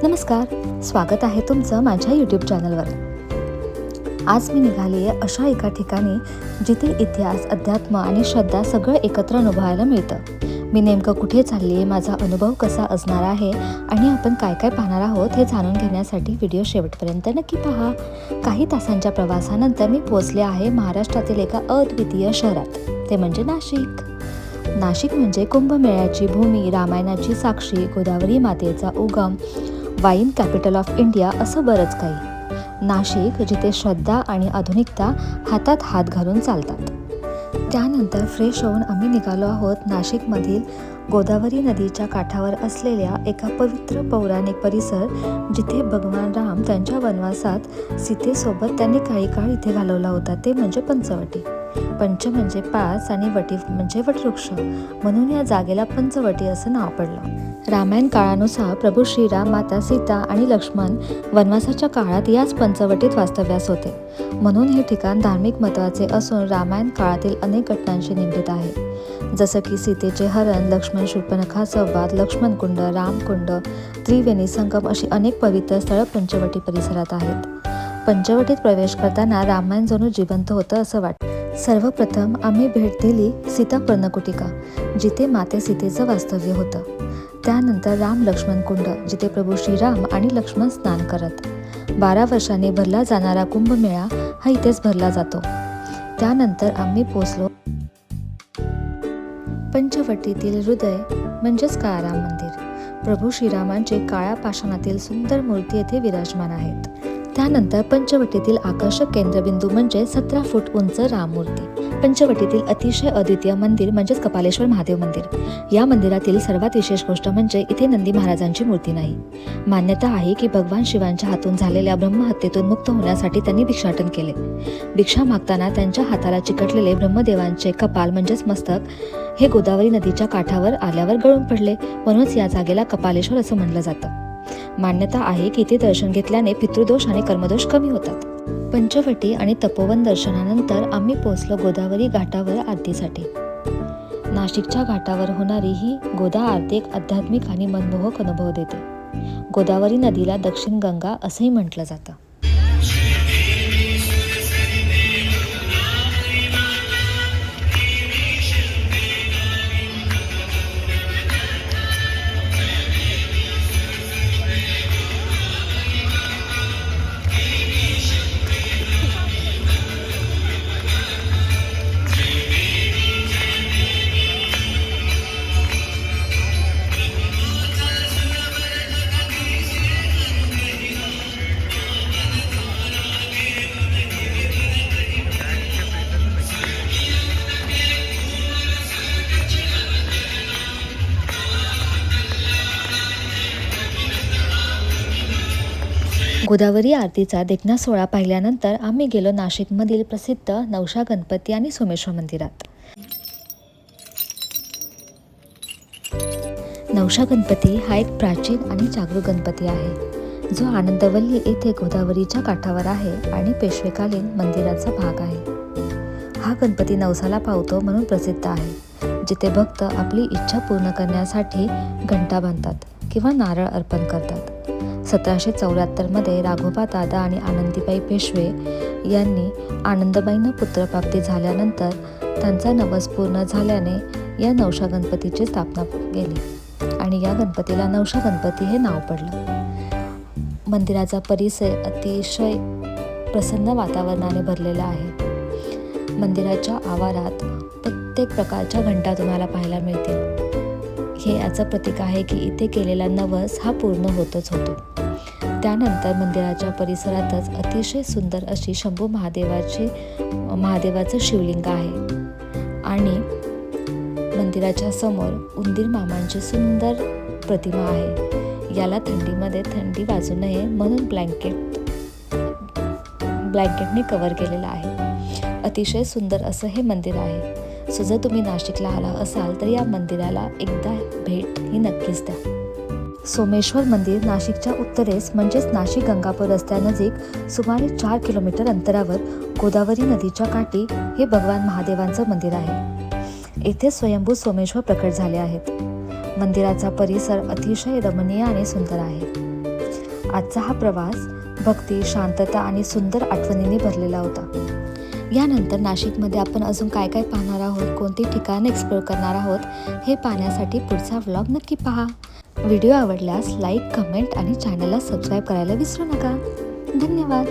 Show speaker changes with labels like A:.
A: नमस्कार, स्वागत आहे तुमचं माझ्या यूट्यूब चॅनलवर। आज मी निघाली आहे अशा एका ठिकाणी जिथे इतिहास, अध्यात्म आणि श्रद्धा सगळं एकत्र अनुभवायला मिळतं। मी नेमकं कुठे चालली आहे, माझा अनुभव कसा असणार आहे आणि आपण काय काय पाहणार आहोत हे जाणून घेण्यासाठी व्हिडिओ शेवटपर्यंत नक्की पहा। काही तासांच्या प्रवासानंतर मी पोहोचले आहे महाराष्ट्रातील एका अद्वितीय शहरात, ते म्हणजे नाशिक। नाशिक म्हणजे कुंभमेळ्याची भूमी, रामायणाची साक्षी, गोदावरी मातेचा उगम, वाईन कॅपिटल ऑफ इंडिया, असं बरंच काही। नाशिक जिथे श्रद्धा आणि आधुनिकता हातात हात घालून चालतात। त्यानंतर फ्रेश होऊन आम्ही निघालो आहोत नाशिकमधील गोदावरी नदीच्या काठावर असलेल्या एका पवित्र पौराणिक परिसर, जिथे भगवान राम त्यांच्या वनवासात सीतेसोबत त्यांनी काही काळ इथे घालवला होता, ते म्हणजे पंचवटी। पंच म्हणजे 5 आणि वटी म्हणजे वटवृक्ष, म्हणून या जागेला पंचवटी असं नाव पडलं। रामायण काळानुसार प्रभू श्रीराम, माता सीता आणि लक्ष्मण वनवासाच्या काळात याच पंचवटीत वास्तव्यास होते, म्हणून हे ठिकाण धार्मिक महत्त्वाचे असून रामायण काळातील अनेक घटनांशी निगडीत आहे। जसं की सीतेचे हरण, लक्ष्मण शूर्पणखा संवाद, लक्ष्मण कुंड, रामकुंड, त्रिवेणी संगम अशी अनेक पवित्र स्थळं पंचवटी परिसरात आहेत। पंचवटीत प्रवेश करताना रामायण जणू जिवंत होतं असं वाटतं। सर्वप्रथम आम्ही भेट दिली सीता पर्णकुटिका, जिथे माते सीतेचं वास्तव्य होतं। त्यानंतर राम लक्ष्मण कुंड, जिथे प्रभू श्रीराम आणि लक्ष्मण स्नान करत। 12 वर्षांनी भरला जाणारा कुंभमेळा हा इथेच भरला जातो। त्यानंतर आम्ही पोचलो पंचवटीतील हृदय म्हणजेच काळाराम मंदिर। प्रभू श्रीरामांचे काळ्या पाषाणातील सुंदर मूर्ती येथे विराजमान आहेत। त्यानंतर पंचवटीतील आकर्षक केंद्रबिंदू म्हणजे 17 फूट उंच राममूर्ती। पंचवटीतील अतिशय अद्वितीय मंदिर म्हणजेच कपालेश्वर महादेव मंदिर। या मंदिरातील सर्वात विशेष गोष्ट म्हणजे इथे नंदी महाराजांची मूर्ती नाही। मान्यता आहे की भगवान शिवांच्या हातून झालेल्या ब्रह्महत्येतून मुक्त होण्यासाठी त्यांनी भिक्षाटन केले। भिक्षा मागताना त्यांच्या हाताला चिकटलेले ब्रह्मदेवांचे कपाल म्हणजेच मस्तक हे गोदावरी नदीच्या काठावर आल्यावर गळून पडले, म्हणूनच या जागेला कपालेश्वर असं म्हणलं जातं। मान्यता आहे की इथे दर्शन घेतल्याने पितृदोष आणि कर्मदोष कमी होतात। पंचवटी आणि तपोवन दर्शनानंतर आम्ही पोहोचलो गोदावरी घाटावर आरतीसाठी। नाशिकच्या घाटावर होणारी ही गोदा आरती एक आध्यात्मिक आणि मनमोहक अनुभव देते। गोदावरी नदीला दक्षिण गंगा असंही म्हटलं जातं। गोदावरी आरतीचा देखणा सोहळा पाहिल्यानंतर आम्ही गेलो नाशिकमधील प्रसिद्ध नवशा गणपती आणि सोमेश्वर मंदिरात। नवशा गणपती हा एक प्राचीन आणि जागरूक गणपती आहे, जो आनंदवल्ली येथे गोदावरीच्या काठावर आहे आणि पेशवेकालीन मंदिराचा भाग आहे। हा गणपती नवसाला पावतो म्हणून प्रसिद्ध आहे, जिथे भक्त आपली इच्छा पूर्ण करण्यासाठी घंटा बांधतात किंवा नारळ अर्पण करतात। 1774 मध्ये राघोबा दादा आणि आनंदीबाई पेशवे यांनी आनंदबाईंना पुत्रप्राप्ती झाल्यानंतर त्यांचा नवस पूर्ण झाल्याने या नवशा गणपतीची स्थापना केली आणि या गणपतीला नवशा गणपती हे नाव पडलं। मंदिराचा परिसर अतिशय प्रसन्न वातावरणाने भरलेला आहे। मंदिराच्या आवारात प्रत्येक प्रकारच्या घंटा तुम्हाला पाहायला मिळतील। हे याचं प्रतीक आहे की इथे केलेला नवस हा पूर्ण होतच होतो। त्यानंतर मंदिराच्या परिसरातच अतिशय सुंदर अशी शंभू महादेवाचं शिवलिंग आहे आणि मंदिराच्या समोर उंदीर मामांची सुंदर प्रतिमा आहे। याला थंडीमध्ये थंडी वाजू नये म्हणून ब्लँकेटने कव्हर केलेलं आहे। अतिशय सुंदर असं हे मंदिर आहे। सो जर तुम्ही नाशिकला आला असाल तर या मंदिराला एकदा भेट ही नक्कीच द्या। सोमेश्वर मंदिर नाशिकच्या उत्तरेस म्हणजेच नाशिक गंगापूर रस्त्यानजीक सुमारे 4 किलोमीटर अंतरावर गोदावरी नदीच्या काठी हे भगवान महादेवांचं मंदिर आहे। येथे स्वयंभू सोमेश्वर प्रकट झाले आहेत। मंदिराचा परिसर अतिशय रमणीय आणि सुंदर आहे। आजचा हा प्रवास भक्ती, शांतता आणि सुंदर आठवणींनी भरलेला होता. यानंतर नाशिकमध्ये आपण अजून काय काय पाहणार आहोत, कोणती ठिकाणं एक्सप्लोअर करणार आहोत हे पाहण्यासाठी पुढचा व्लॉग नक्की पहा. व्हिडिओ आवडल्यास लाईक, कमेंट आणि चॅनलला सबस्क्राईब करायला विसरू नका. धन्यवाद.